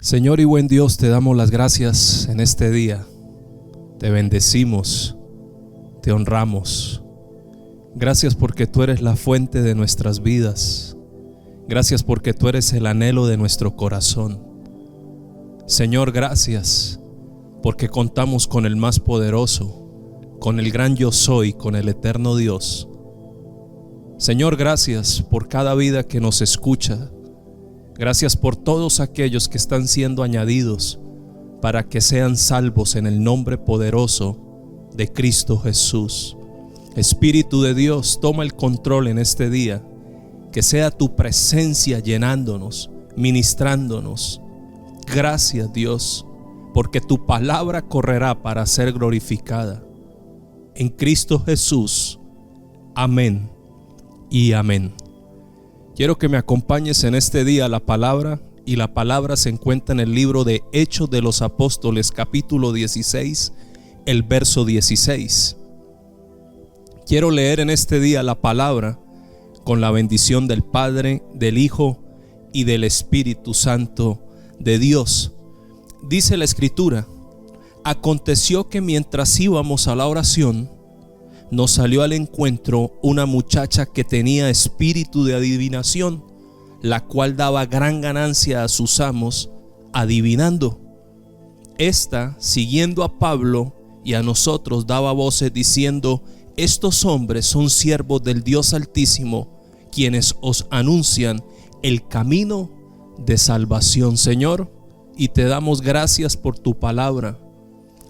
Señor y buen Dios, te damos las gracias en este día. Te bendecimos, te honramos. Gracias porque tú eres la fuente de nuestras vidas. Gracias porque tú eres el anhelo de nuestro corazón. Señor, gracias porque contamos con el más poderoso, con el gran yo soy, con el eterno Dios. Señor, gracias por cada vida que nos escucha. Gracias por todos aquellos que están siendo añadidos para que sean salvos en el nombre poderoso de Cristo Jesús. Espíritu de Dios, toma el control en este día. Que sea tu presencia llenándonos, ministrándonos. Gracias, Dios, porque tu palabra correrá para ser glorificada. En Cristo Jesús. Amén y amén. Quiero que me acompañes en este día a la palabra, y la palabra se encuentra en el libro de Hechos de los Apóstoles, capítulo 16, el verso 16. Quiero leer en este día la palabra con la bendición del Padre, del Hijo y del Espíritu Santo de Dios. Dice la Escritura: aconteció que mientras íbamos a la oración, nos salió al encuentro una muchacha que tenía espíritu de adivinación, la cual daba gran ganancia a sus amos adivinando. Esta, siguiendo a Pablo y a nosotros, daba voces diciendo: estos hombres son siervos del Dios Altísimo, quienes os anuncian el camino de salvación. Señor, y te damos gracias por tu palabra,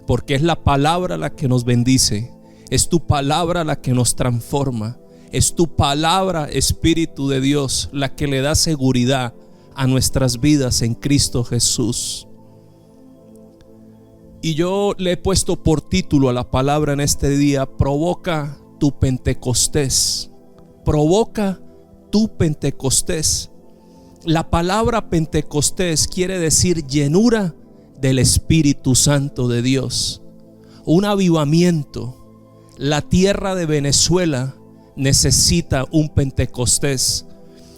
porque es la palabra la que nos bendice. Es tu palabra la que nos transforma. Es tu palabra, Espíritu de Dios, la que le da seguridad a nuestras vidas en Cristo Jesús. Y yo le he puesto por título a la palabra en este día: provoca tu Pentecostés. Provoca tu Pentecostés. La palabra Pentecostés quiere decir llenura del Espíritu Santo de Dios. Un avivamiento. La tierra de Venezuela necesita un Pentecostés.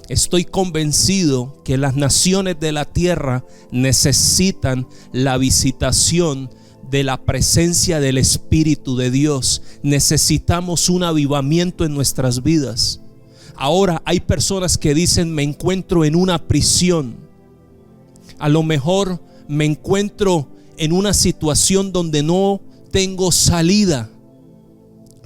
Estoy convencido que las naciones de la tierra necesitan la visitación de la presencia del Espíritu de Dios. Necesitamos un avivamiento en nuestras vidas. Ahora hay personas que dicen: me encuentro en una prisión. A lo mejor me encuentro en una situación donde no tengo salida.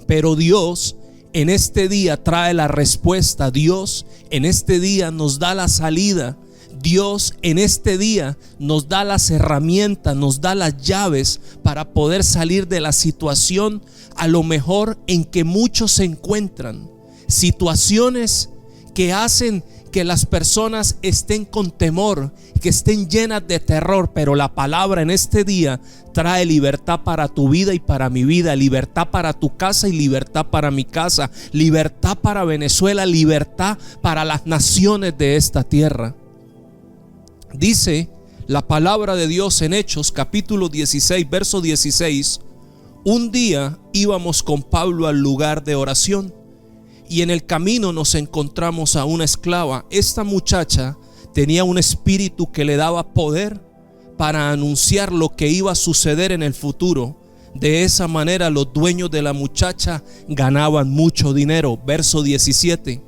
Pero Dios en este día trae la respuesta. Dios en este día nos da la salida. Dios en este día nos da las herramientas, nos da las llaves para poder salir de la situación a lo mejor en que muchos se encuentran. Situaciones que hacen que las personas estén con temor, que estén llenas de terror, pero la palabra en este día trae libertad para tu vida y para mi vida, libertad para tu casa y libertad para mi casa, libertad para Venezuela, libertad para las naciones de esta tierra. Dice la palabra de Dios en Hechos capítulo 16, verso 16: un día íbamos con Pablo al lugar de oración, y en el camino nos encontramos a una esclava. Esta muchacha tenía un espíritu que le daba poder para anunciar lo que iba a suceder en el futuro. De esa manera los dueños de la muchacha ganaban mucho dinero. Verso 17: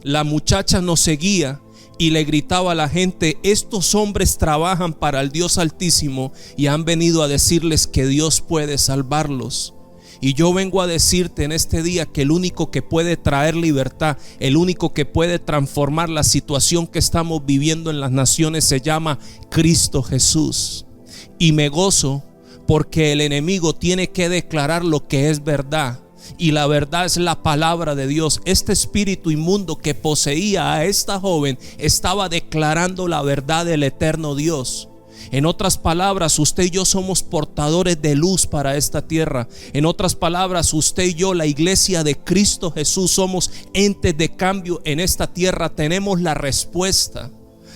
la muchacha nos seguía y le gritaba a la gente: estos hombres trabajan para el Dios Altísimo y han venido a decirles que Dios puede salvarlos. Y yo vengo a decirte en este día que el único que puede traer libertad, el único que puede transformar la situación que estamos viviendo en las naciones se llama Cristo Jesús. Y me gozo porque el enemigo tiene que declarar lo que es verdad. Y la verdad es la palabra de Dios. Este espíritu inmundo que poseía a esta joven estaba declarando la verdad del eterno Dios. En otras palabras, usted y yo somos portadores de luz para esta tierra. En otras palabras, usted y yo, la iglesia de Cristo Jesús, somos entes de cambio en esta tierra. Tenemos la respuesta,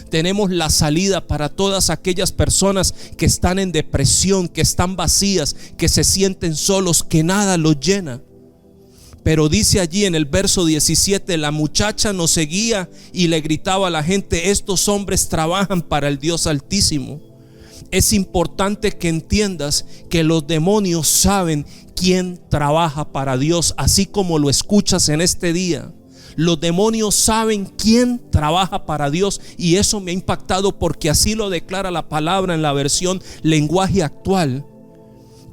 tenemos la salida para todas aquellas personas que están en depresión, que están vacías, que se sienten solos, que nada los llena. Pero dice allí en el verso 17, la muchacha nos seguía y le gritaba a la gente: estos hombres trabajan para el Dios Altísimo. Es importante que entiendas que los demonios saben quién trabaja para Dios, así como lo escuchas en este día. Los demonios saben quién trabaja para Dios, y eso me ha impactado porque así lo declara la palabra en la versión lenguaje actual.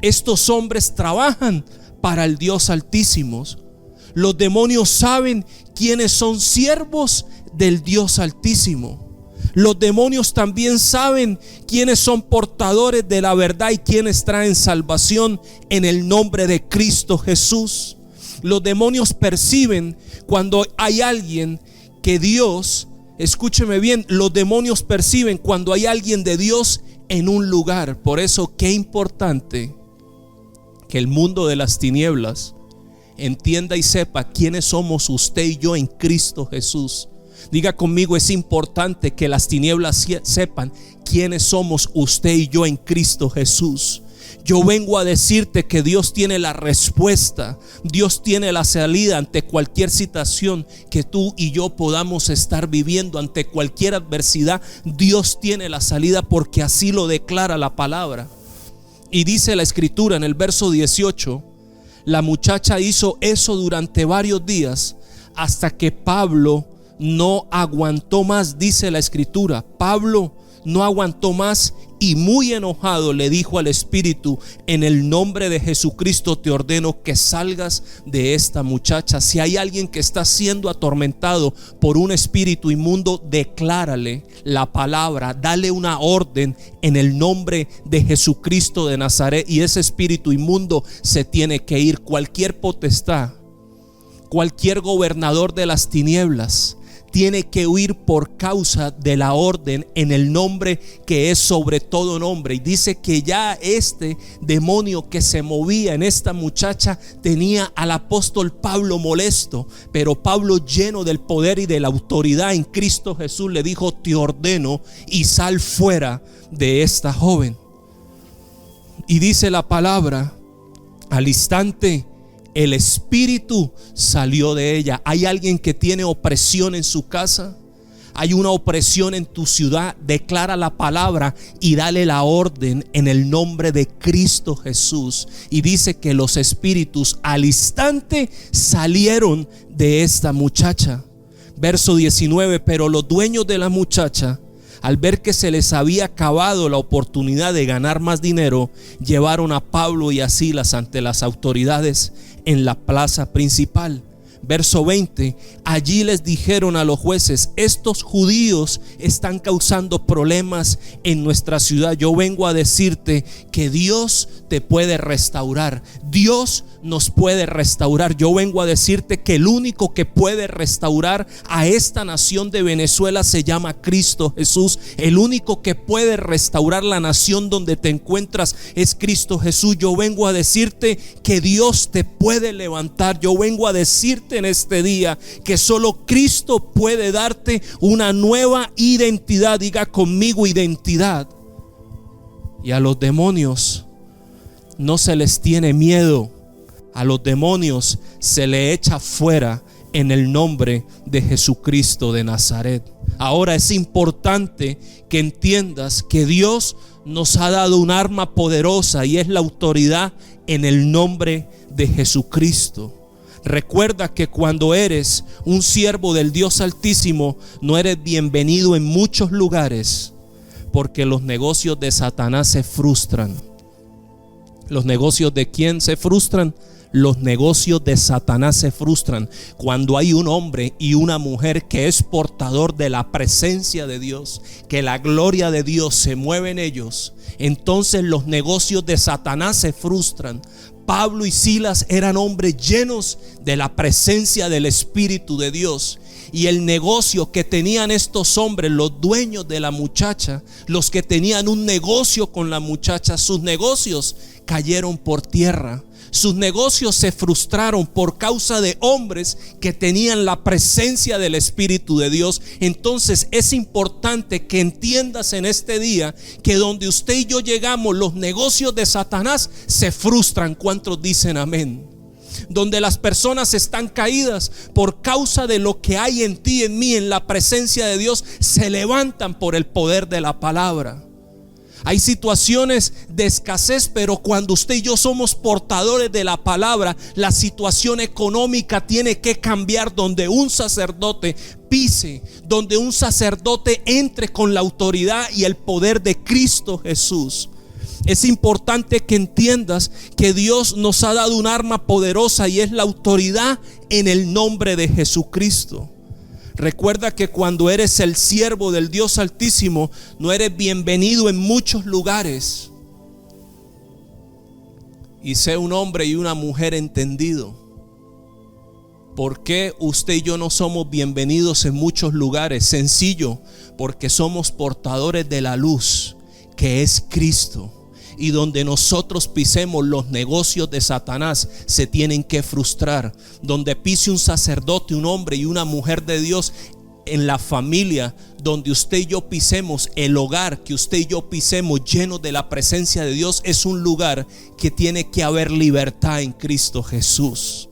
Estos hombres trabajan para el Dios Altísimo. Los demonios saben quiénes son siervos del Dios Altísimo. Los demonios también saben quiénes son portadores de la verdad y quiénes traen salvación en el nombre de Cristo Jesús. Los demonios perciben cuando hay alguien que Dios, escúcheme bien, los demonios perciben cuando hay alguien de Dios en un lugar. Por eso qué importante que el mundo de las tinieblas entienda y sepa quiénes somos usted y yo en Cristo Jesús. Diga conmigo, es importante que las tinieblas sepan quiénes somos usted y yo en Cristo Jesús. Yo vengo a decirte que Dios tiene la respuesta, Dios tiene la salida ante cualquier situación que tú y yo podamos estar viviendo, ante cualquier adversidad. Dios tiene la salida porque así lo declara la palabra. Y dice la escritura en el verso 18, la muchacha hizo eso durante varios días hasta que Pablo no aguantó más. Dice la escritura, Pablo no aguantó más y muy enojado le dijo al espíritu: en el nombre de Jesucristo te ordeno que salgas de esta muchacha. Si hay alguien que está siendo atormentado por un espíritu inmundo, declárale la palabra, dale una orden en el nombre de Jesucristo de Nazaret, y ese espíritu inmundo se tiene que ir. Cualquier potestad, cualquier gobernador de las tinieblas tiene que huir por causa de la orden en el nombre que es sobre todo nombre. Y dice que ya este demonio que se movía en esta muchacha tenía al apóstol Pablo molesto, pero Pablo, lleno del poder y de la autoridad en Cristo Jesús, le dijo: te ordeno y sal fuera de esta joven. Y dice la palabra, al instante el espíritu salió de ella. ¿Hay alguien que tiene opresión en su casa? ¿Hay una opresión en tu ciudad? Declara la palabra y dale la orden en el nombre de Cristo Jesús. Y dice que los espíritus al instante salieron de esta muchacha. Verso 19, pero los dueños de la muchacha, al ver que se les había acabado la oportunidad de ganar más dinero, llevaron a Pablo y a Silas ante las autoridades en la plaza principal. Verso 20, allí les dijeron a los jueces: estos judíos están causando problemas en nuestra ciudad. Yo vengo a decirte que Dios te puede restaurar. Dios nos puede restaurar. Yo vengo a decirte que el único que puede restaurar a esta nación de Venezuela se llama Cristo Jesús. El único que puede restaurar la nación donde te encuentras es Cristo Jesús. Yo vengo a decirte que Dios te puede levantar. Yo vengo a decirte en este día que solo Cristo puede darte una nueva identidad. Diga conmigo: identidad. Y a los demonios no se les tiene miedo. A los demonios se le echa fuera en el nombre de Jesucristo de Nazaret. Ahora es importante que entiendas que Dios nos ha dado un arma poderosa, y es la autoridad en el nombre de Jesucristo. Recuerda que cuando eres un siervo del Dios Altísimo, no eres bienvenido en muchos lugares, porque los negocios de Satanás se frustran. ¿Los negocios de quién se frustran? Los negocios de Satanás se frustran cuando hay un hombre y una mujer que es portador de la presencia de Dios, que la gloria de Dios se mueve en ellos. Entonces los negocios de Satanás se frustran. Pablo y Silas eran hombres llenos de la presencia del Espíritu de Dios. Y el negocio que tenían estos hombres, los dueños de la muchacha, los que tenían un negocio con la muchacha, sus negocios cayeron por tierra. Sus negocios se frustraron por causa de hombres que tenían la presencia del Espíritu de Dios. Entonces es importante que entiendas en este día que donde usted y yo llegamos, los negocios de Satanás se frustran. ¿Cuántos dicen amén? Donde las personas están caídas por causa de lo que hay en ti, en mí, en la presencia de Dios, se levantan por el poder de la palabra. Hay situaciones de escasez, pero cuando usted y yo somos portadores de la palabra, la situación económica tiene que cambiar, donde un sacerdote pise, donde un sacerdote entre con la autoridad y el poder de Cristo Jesús. Es importante que entiendas que Dios nos ha dado un arma poderosa y es la autoridad en el nombre de Jesucristo. Recuerda que cuando eres el siervo del Dios Altísimo, no eres bienvenido en muchos lugares. Y sé un hombre y una mujer entendido. ¿Por qué usted y yo no somos bienvenidos en muchos lugares? Sencillo, porque somos portadores de la luz, que es Cristo. Y donde nosotros pisemos, los negocios de Satanás se tienen que frustrar. Donde pise un sacerdote, un hombre y una mujer de Dios, en la familia donde usted y yo pisemos, el hogar que usted y yo pisemos lleno de la presencia de Dios, es un lugar que tiene que haber libertad en Cristo Jesús.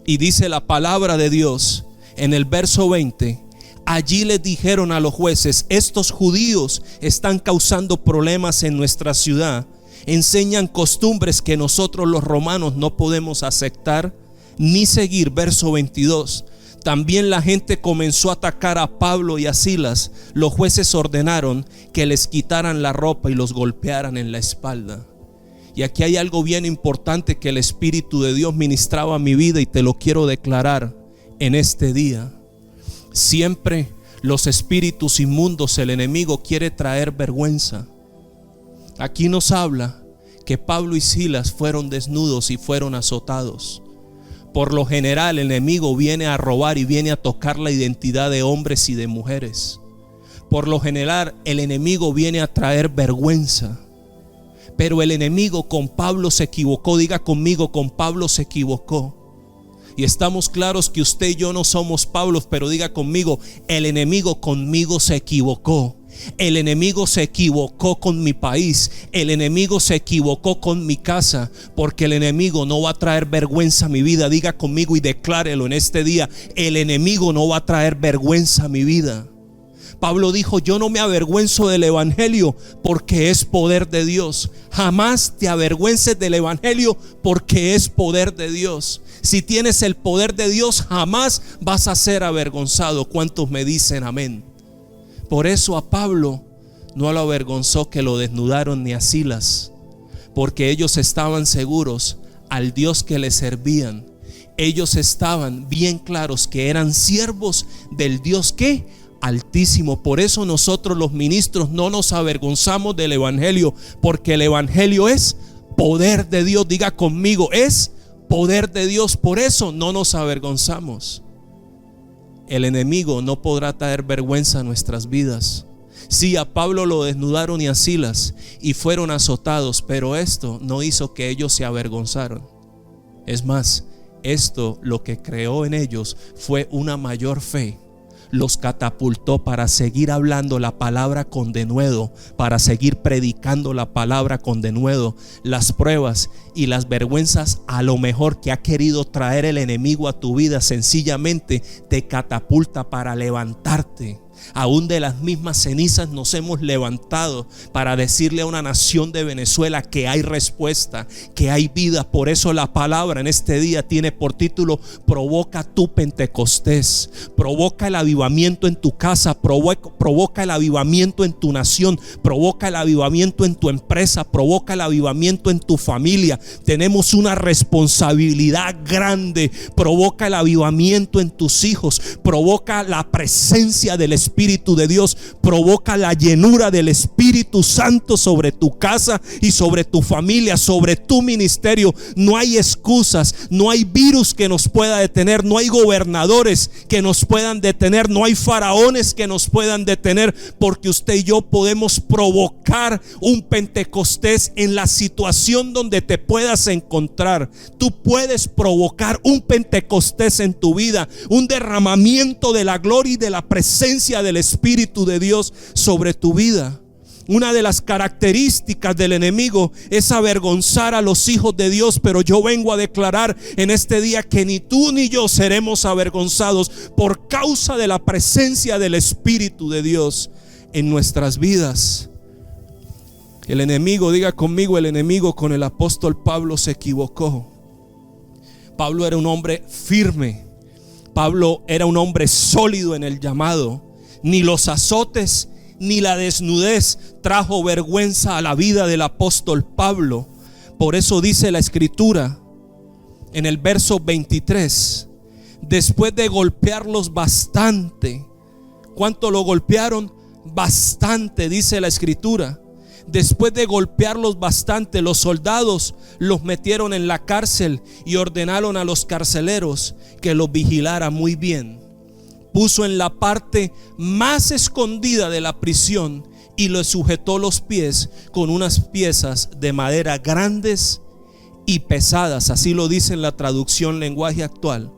Y dice la palabra de Dios en el verso 20: allí les dijeron a los jueces: estos judíos están causando problemas en nuestra ciudad, enseñan costumbres que nosotros los romanos no podemos aceptar ni seguir. Verso 22: también la gente comenzó a atacar a Pablo y a Silas. Los jueces ordenaron que les quitaran la ropa y los golpearan en la espalda. Y aquí hay algo bien importante que el Espíritu de Dios ministraba a mi vida y te lo quiero declarar en este día. Siempre los espíritus inmundos, el enemigo quiere traer vergüenza. Aquí nos habla que Pablo y Silas fueron desnudos y fueron azotados. Por lo general, el enemigo viene a robar y viene a tocar la identidad de hombres y de mujeres. Por lo general, el enemigo viene a traer vergüenza. Pero el enemigo con Pablo se equivocó. Diga conmigo: con Pablo se equivocó. Y estamos claros que usted y yo no somos Pablos, pero diga conmigo: el enemigo conmigo se equivocó. El enemigo se equivocó con mi país. El enemigo se equivocó con mi casa. Porque el enemigo no va a traer vergüenza a mi vida. Diga conmigo y declárelo en este día: el enemigo no va a traer vergüenza a mi vida. Pablo dijo: yo no me avergüenzo del evangelio, porque es poder de Dios. Jamás te avergüences del evangelio, porque es poder de Dios. Si tienes el poder de Dios, jamás vas a ser avergonzado. ¿Cuántos me dicen amén? Por eso a Pablo no lo avergonzó que lo desnudaron, ni a Silas, porque ellos estaban seguros al Dios que le servían. Ellos estaban bien claros que eran siervos del Dios que Altísimo. Por eso nosotros los ministros no nos avergonzamos del evangelio, porque el evangelio es poder de Dios. Diga conmigo: es poder de Dios. Por eso no nos avergonzamos. El enemigo no podrá traer vergüenza a nuestras vidas. Sí, a Pablo lo desnudaron y a Silas y fueron azotados, pero esto no hizo que ellos se avergonzaran. Es más, esto lo que creó en ellos fue una mayor fe. Los catapultó para seguir hablando la palabra con denuedo, para seguir predicando la palabra con denuedo. Las pruebas y las vergüenzas a lo mejor que ha querido traer el enemigo a tu vida, sencillamente te catapulta para levantarte. Aún de las mismas cenizas nos hemos levantado para decirle a una nación de Venezuela que hay respuesta, que hay vida. Por eso la palabra en este día tiene por título: provoca tu Pentecostés. Provoca el avivamiento en tu casa, provoca el avivamiento en tu nación, provoca el avivamiento en tu empresa, provoca el avivamiento en tu familia. Tenemos una responsabilidad grande. Provoca el avivamiento en tus hijos, provoca la presencia del Espíritu de Dios, provoca la llenura del Espíritu Santo sobre tu casa y sobre tu familia, sobre tu ministerio. No hay excusas, no hay virus que nos pueda detener, no hay gobernadores que nos puedan detener, no hay faraones que nos puedan detener, porque usted y yo podemos provocar un Pentecostés en la situación donde te puedas encontrar. Tú puedes provocar un Pentecostés en tu vida, un derramamiento de la gloria y de la presencia del Espíritu de Dios sobre tu vida. Una de las características del enemigo es avergonzar a los hijos de Dios, pero yo vengo a declarar en este día que ni tú ni yo seremos avergonzados por causa de la presencia del Espíritu de Dios en nuestras vidas. El enemigo, diga conmigo, el enemigo con el apóstol Pablo se equivocó. Pablo era un hombre firme. Pablo era un hombre sólido en el llamado. Ni los azotes ni la desnudez trajo vergüenza a la vida del apóstol Pablo. Por eso dice la escritura en el verso 23, después de golpearlos bastante. ¿Cuánto lo golpearon? Bastante, dice la escritura. Después de golpearlos bastante, los soldados los metieron en la cárcel y ordenaron a los carceleros que los vigilaran muy bien. Puso en la parte más escondida de la prisión y le sujetó los pies con unas piezas de madera grandes y pesadas. Así lo dice en la traducción lenguaje actual.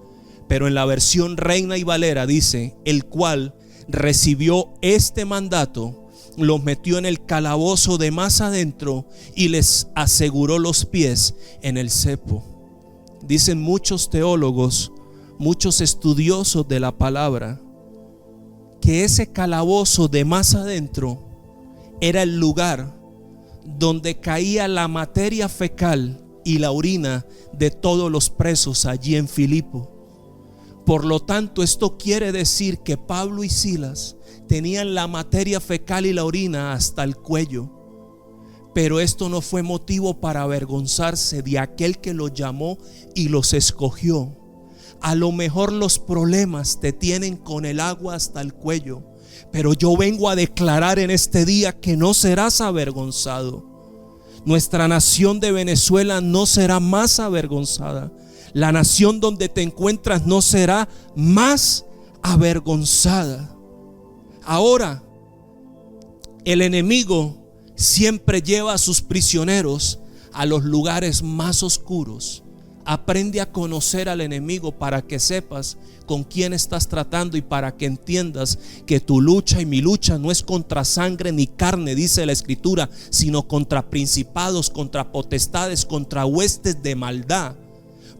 Pero en la versión Reina y Valera dice: el cual recibió este mandato, los metió en el calabozo de más adentro y les aseguró los pies en el cepo. Dicen muchos teólogos, muchos estudiosos de la palabra, que ese calabozo de más adentro era el lugar donde caía la materia fecal y la orina de todos los presos allí en Filipo. Por lo tanto, esto quiere decir que Pablo y Silas tenían la materia fecal y la orina hasta el cuello. Pero esto no fue motivo para avergonzarse de aquel que los llamó y los escogió. A lo mejor los problemas te tienen con el agua hasta el cuello, pero yo vengo a declarar en este día que no serás avergonzado. Nuestra nación de Venezuela no será más avergonzada. La nación donde te encuentras no será más avergonzada. Ahora, el enemigo siempre lleva a sus prisioneros a los lugares más oscuros. Aprende a conocer al enemigo para que sepas con quién estás tratando y para que entiendas que tu lucha y mi lucha no es contra sangre ni carne, dice la escritura, sino contra principados, contra potestades, contra huestes de maldad.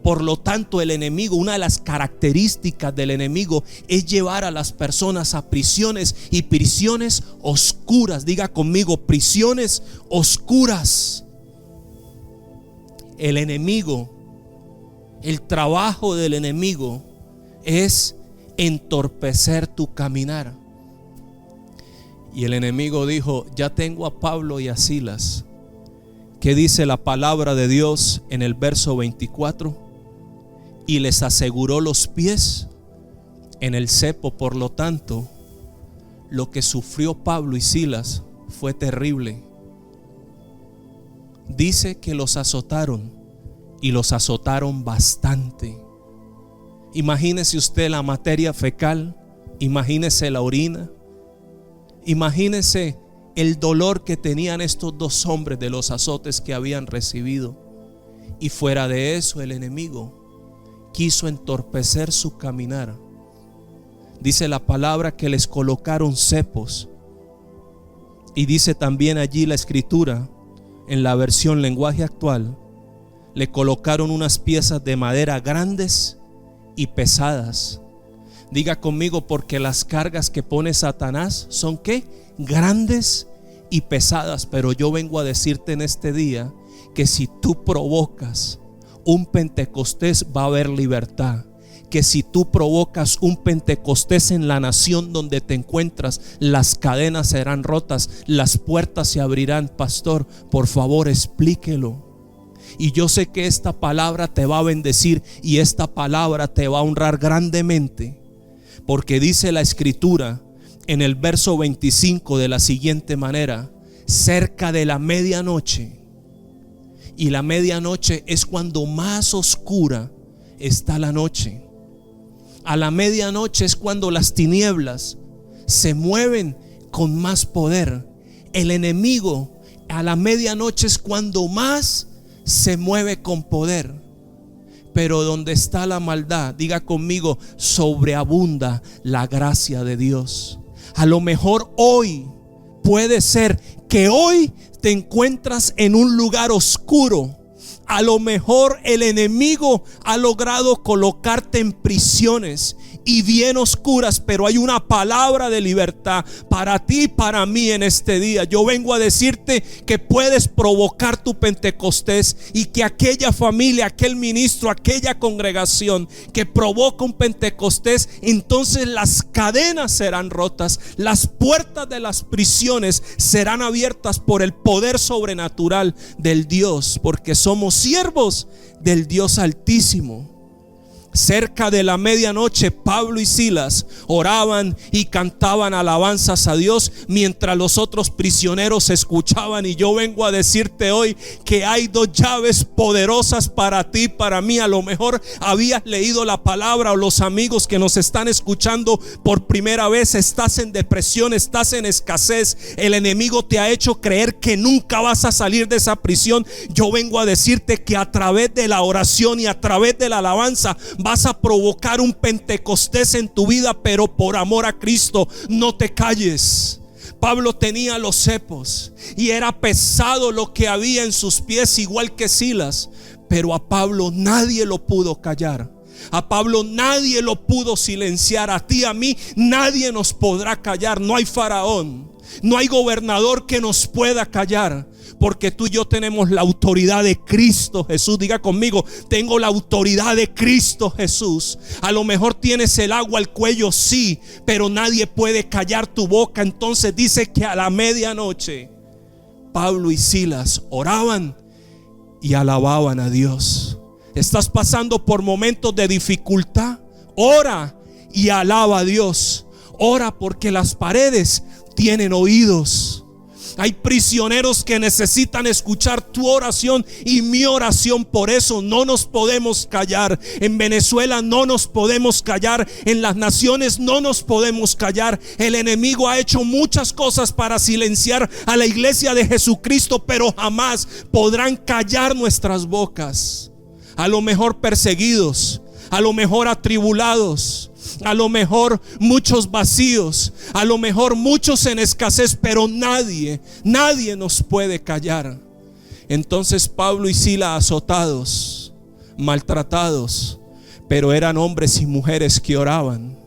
Por lo tanto, el enemigo, una de las características del enemigo es llevar a las personas a prisiones y prisiones oscuras. Diga conmigo, prisiones oscuras. El enemigo, el trabajo del enemigo es entorpecer tu caminar. Y el enemigo dijo: ya tengo a Pablo y a Silas. ¿Qué dice la palabra de Dios en el verso 24? Y les aseguró los pies en el cepo. Por lo tanto, lo que sufrió Pablo y Silas fue terrible. Dice que los azotaron y los azotaron bastante. Imagínese usted la materia fecal, imagínese la orina, imagínese el dolor que tenían estos dos hombres de los azotes que habían recibido. Y fuera de eso, el enemigo quiso entorpecer su caminar. Dice la palabra que les colocaron cepos. Y dice también allí la escritura, en la versión lenguaje actual, le colocaron unas piezas de madera grandes y pesadas. Diga conmigo, porque las cargas que pone Satanás son ¿qué? Grandes y pesadas. Pero yo vengo a decirte en este día que si tú provocas un Pentecostés, va a haber libertad. Que si tú provocas un Pentecostés en la nación donde te encuentras, las cadenas serán rotas, las puertas se abrirán. Pastor, por favor, explíquelo. Y yo sé que esta palabra te va a bendecir y esta palabra te va a honrar grandemente, porque dice la escritura en el verso 25 de la siguiente manera: cerca de la medianoche. Y la medianoche es cuando más oscura está la noche. A la medianoche es cuando las tinieblas se mueven con más poder. El enemigo a la medianoche es cuando más se mueve con poder. Pero donde está la maldad, diga conmigo, sobreabunda la gracia de Dios. A lo mejor hoy puede ser que hoy te encuentras en un lugar oscuro. A lo mejor el enemigo ha logrado colocarte en prisiones y bien oscuras, pero hay una palabra de libertad para ti y para mí en este día. Yo vengo a decirte que puedes provocar tu Pentecostés y que aquella familia, aquel ministro, aquella congregación que provoca un Pentecostés, entonces las cadenas serán rotas, las puertas de las prisiones serán abiertas por el poder sobrenatural del Dios, porque somos siervos del Dios Altísimo. Cerca de la medianoche, Pablo y Silas oraban y cantaban alabanzas a Dios mientras los otros prisioneros escuchaban. Y yo vengo a decirte hoy que hay dos llaves poderosas para ti, para mí. A lo mejor habías leído la palabra, o los amigos que nos están escuchando por primera vez, estás en depresión, estás en escasez, el enemigo te ha hecho creer que nunca vas a salir de esa prisión. Yo vengo a decirte que a través de la oración y a través de la alabanza vas a provocar un Pentecostés en tu vida, pero por amor a Cristo. No te calles. Pablo tenía los cepos y era pesado lo que había en sus pies, igual que Silas, pero a Pablo nadie lo pudo callar. A Pablo nadie lo pudo silenciar. A ti, a mí, nadie nos podrá callar. No hay faraón, no hay gobernador que nos pueda callar, porque tú y yo tenemos la autoridad de Cristo Jesús. Diga conmigo: tengo la autoridad de Cristo Jesús. A lo mejor tienes el agua al cuello, sí, pero nadie puede callar tu boca. Entonces dice que a la medianoche Pablo y Silas oraban y alababan a Dios. Estás pasando por momentos de dificultad, ora y alaba a Dios. Ora, porque las paredes tienen oídos. Hay prisioneros que necesitan escuchar tu oración y mi oración. Por eso no nos podemos callar. En Venezuela no nos podemos callar. En las naciones no nos podemos callar. El enemigo ha hecho muchas cosas para silenciar a la iglesia de Jesucristo, pero jamás podrán callar nuestras bocas. A lo mejor perseguidos, a lo mejor atribulados, a lo mejor muchos vacíos, a lo mejor muchos en escasez, pero nadie nos puede callar. Entonces Pablo y Silas, azotados, maltratados, pero eran hombres y mujeres que oraban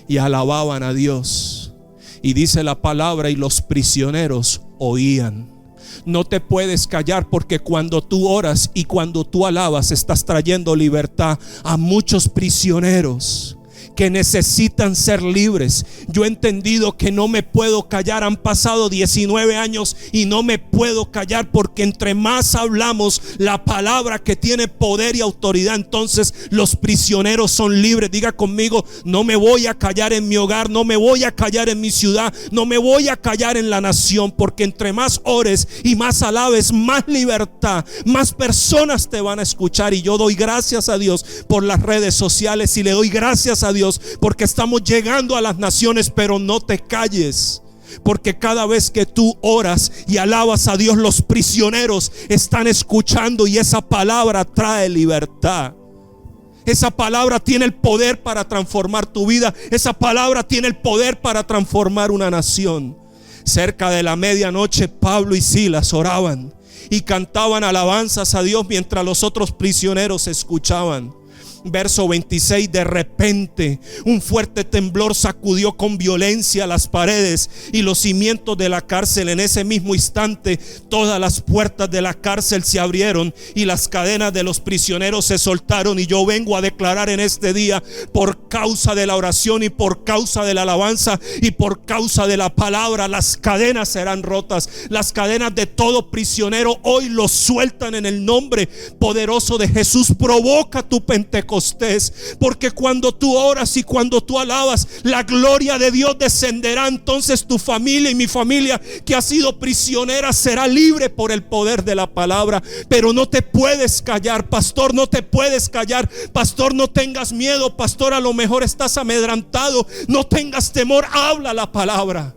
y alababan a Dios. Y dice la palabra: y los prisioneros oían. No te puedes callar, porque cuando tú oras y cuando tú alabas, estás trayendo libertad a muchos prisioneros que necesitan ser libres. Yo he entendido que no me puedo callar. Han pasado 19 años y no me puedo callar, porque entre más hablamos la palabra que tiene poder y autoridad, entonces los prisioneros son libres. Diga conmigo: no me voy a callar en mi hogar, no me voy a callar en mi ciudad, no me voy a callar en la nación, porque entre más ores y más alabes, más libertad, más personas te van a escuchar. Y yo doy gracias a Dios por las redes sociales, y le doy gracias a Dios porque estamos llegando a las naciones. Pero no te calles, porque cada vez que tú oras y alabas a Dios, los prisioneros están escuchando, y esa palabra trae libertad. Esa palabra tiene el poder para transformar tu vida. Esa palabra tiene el poder para transformar una nación. Cerca de la medianoche, Pablo y Silas oraban y cantaban alabanzas a Dios mientras los otros prisioneros escuchaban. Verso 26: de repente un fuerte temblor sacudió con violencia las paredes y los cimientos de la cárcel. En ese mismo instante todas las puertas de la cárcel se abrieron y las cadenas de los prisioneros se soltaron. Y yo vengo a declarar en este día, por causa de la oración y por causa de la alabanza y por causa de la palabra, las cadenas serán rotas. Las cadenas de todo prisionero hoy los sueltan en el nombre poderoso de Jesús. Provoca tu Pentecostés, porque cuando tú oras y cuando tú alabas, la gloria de Dios descenderá. Entonces tu familia y mi familia que ha sido prisionera será libre por el poder de la palabra. Pero no te puedes callar, pastor, no te puedes callar. Pastor, no tengas miedo. Pastor, a lo mejor estás amedrantado. No tengas temor, habla la palabra.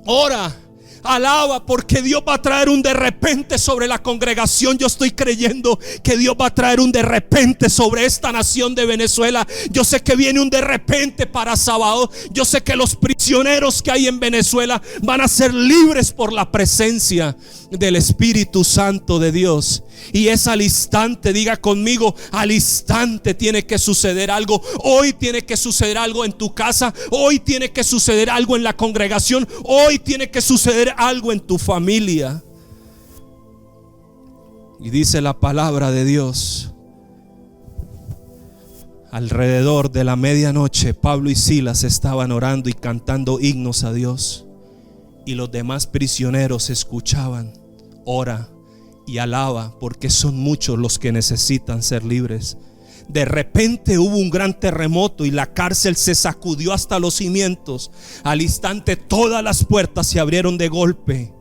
Ora, alaba, porque Dios va a traer un de repente sobre la congregación. Yo estoy creyendo que Dios va a traer un de repente sobre esta nación de Venezuela. Yo sé que viene un de repente para Sabao. Yo sé que los prisioneros que hay en Venezuela van a ser libres por la presencia del Espíritu Santo de Dios. Y es al instante, diga conmigo, al instante tiene que suceder algo. Hoy tiene que suceder algo en tu casa. Hoy tiene que suceder algo en la congregación. Hoy tiene que suceder algo en tu familia. Y dice la palabra de Dios: alrededor de la medianoche, Pablo y Silas estaban orando y cantando himnos a Dios. Y los demás prisioneros escuchaban: ora y alaba, porque son muchos los que necesitan ser libres. De repente hubo un gran terremoto y la cárcel se sacudió hasta los cimientos. Al instante todas las puertas se abrieron de golpe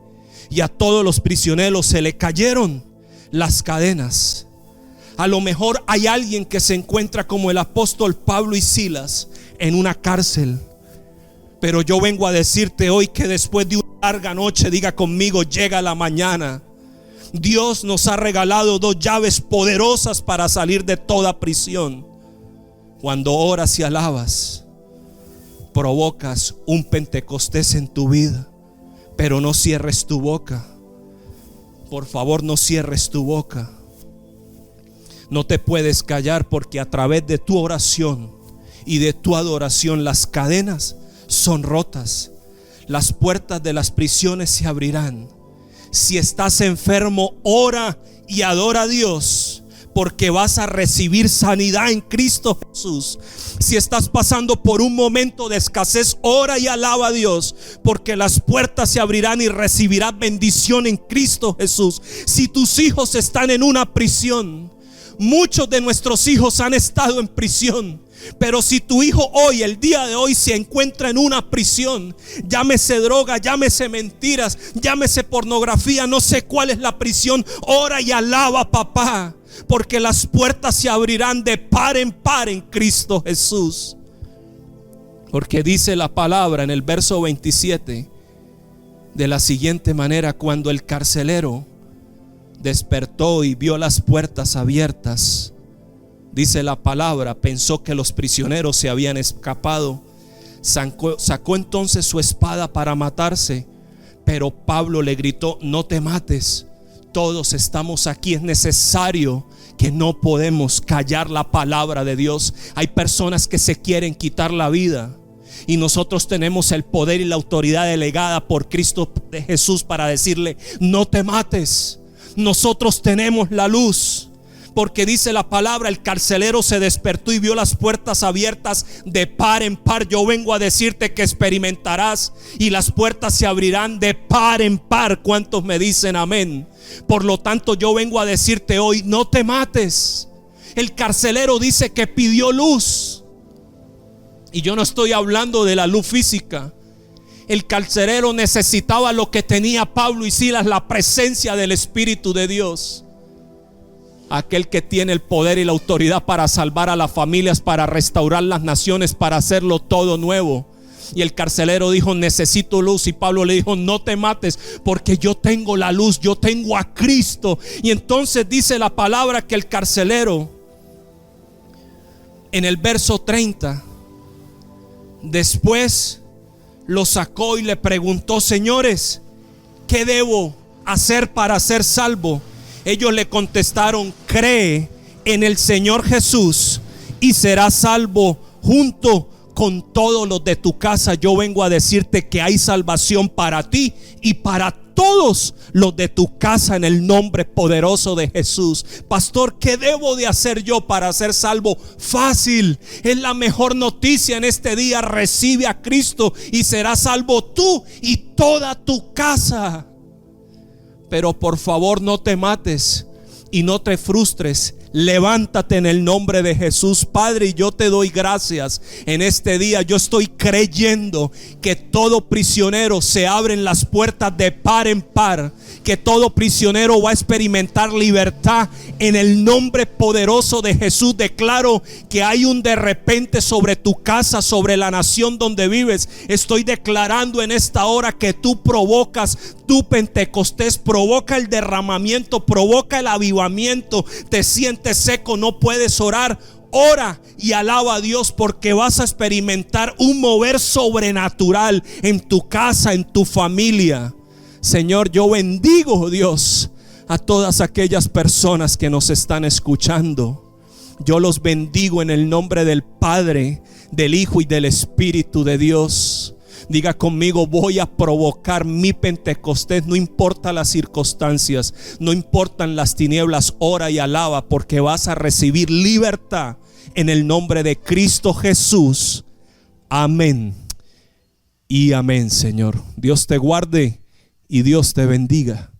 y a todos los prisioneros se le cayeron las cadenas. A lo mejor hay alguien que se encuentra como el apóstol Pablo y Silas en una cárcel, pero yo vengo a decirte hoy que después de una larga noche, diga conmigo, llega la mañana. Dios nos ha regalado dos llaves poderosas para salir de toda prisión. Cuando oras y alabas, provocas un Pentecostés en tu vida. Pero no cierres tu boca. Por favor, no cierres tu boca. No te puedes callar, porque a través de tu oración y de tu adoración las cadenas son rotas. Las puertas de las prisiones se abrirán. Si estás enfermo, ora y adora a Dios, porque vas a recibir sanidad en Cristo Jesús. Si estás pasando por un momento de escasez, ora y alaba a Dios, porque las puertas se abrirán y recibirás bendición en Cristo Jesús. Si tus hijos están en una prisión, muchos de nuestros hijos han estado en prisión. Pero si tu hijo hoy, el día de hoy, se encuentra en una prisión, llámese droga, llámese mentiras, llámese pornografía, no sé cuál es la prisión, ora y alaba, papá, porque las puertas se abrirán de par en par en Cristo Jesús. Porque dice la palabra en el verso 27 de la siguiente manera: cuando el carcelero despertó y vio las puertas abiertas, dice la palabra, pensó que los prisioneros se habían escapado. Sacó entonces su espada para matarse, pero Pablo le gritó: no te mates, todos estamos aquí. Es necesario que no podemos callar la palabra de Dios. Hay personas que se quieren quitar la vida, y nosotros tenemos el poder y la autoridad delegada por Cristo Jesús para decirle: no te mates. Nosotros tenemos la luz. Porque dice la palabra, el carcelero se despertó y vio las puertas abiertas de par en par. Yo vengo a decirte que experimentarás y las puertas se abrirán de par en par. ¿Cuántos me dicen amén? Por lo tanto, yo vengo a decirte hoy: no te mates. El carcelero dice que pidió luz. Y yo no estoy hablando de la luz física. El carcelero necesitaba lo que tenía Pablo y Silas: la presencia del Espíritu de Dios. Aquel que tiene el poder y la autoridad para salvar a las familias, para restaurar las naciones, para hacerlo todo nuevo. Y el carcelero dijo: necesito luz. Y Pablo le dijo: no te mates, porque yo tengo la luz, yo tengo a Cristo. Y entonces dice la palabra que el carcelero, en el verso 30, después lo sacó y le preguntó: señores, ¿qué debo hacer para ser salvo? Ellos le contestaron: cree en el Señor Jesús y serás salvo junto con todos los de tu casa. Yo vengo a decirte que hay salvación para ti y para todos los de tu casa en el nombre poderoso de Jesús. Pastor, ¿qué debo de hacer yo para ser salvo? Fácil, es la mejor noticia en este día: recibe a Cristo y serás salvo tú y toda tu casa. Pero por favor, no te mates y no te frustres. Levántate en el nombre de Jesús. Padre, yo te doy gracias en este día. Yo estoy creyendo que todo prisionero se abren las puertas de par en par, que todo prisionero va a experimentar libertad en el nombre poderoso de Jesús. Declaro que hay un de repente sobre tu casa, sobre la nación donde vives. Estoy declarando en esta hora que tú provocas tu Pentecostés, provoca el derramamiento, provoca el avivamiento. Te sientes seco, no puedes orar. Ora y alaba a Dios, porque vas a experimentar un mover sobrenatural en tu casa, en tu familia. Señor, yo bendigo, Dios, A todas aquellas personas que nos están escuchando, yo los bendigo en el nombre del Padre, del Hijo y del Espíritu de Dios. Diga conmigo: voy a provocar mi Pentecostés. No importa las circunstancias, no importan las tinieblas, ora y alaba, porque vas a recibir libertad en el nombre de Cristo Jesús. Amén y amén, Señor. Dios te guarde y Dios te bendiga.